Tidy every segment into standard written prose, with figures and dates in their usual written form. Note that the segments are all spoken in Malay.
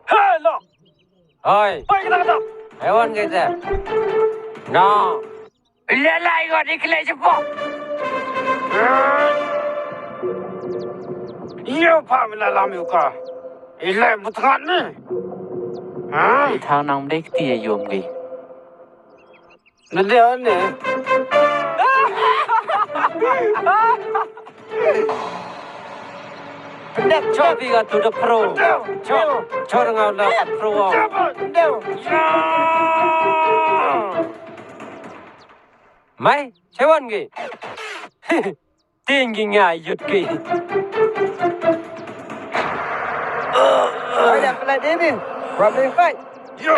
Hello. Oi, Oi, kita. hewan kita. No. Lelai kau dikelai cepat. Iya, Pak Melalam juga. Ilai bukan ni. Thang nang dek ti yom gi. Nanti ni. Chopiga to the pro. Chorang out the pro. Mai, hewan gi. Tinggi ngai yut gi. Ada pelai ni. Problem fight. Yo.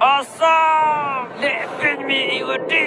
Asal lepin mi iwadi.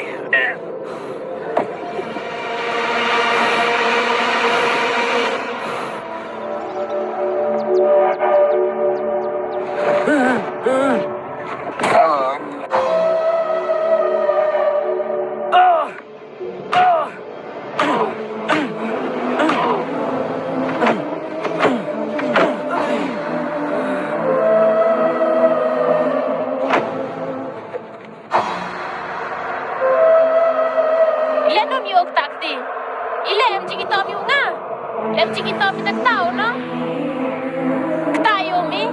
Lem ciki tomi tak tahu no. Ketayo mi.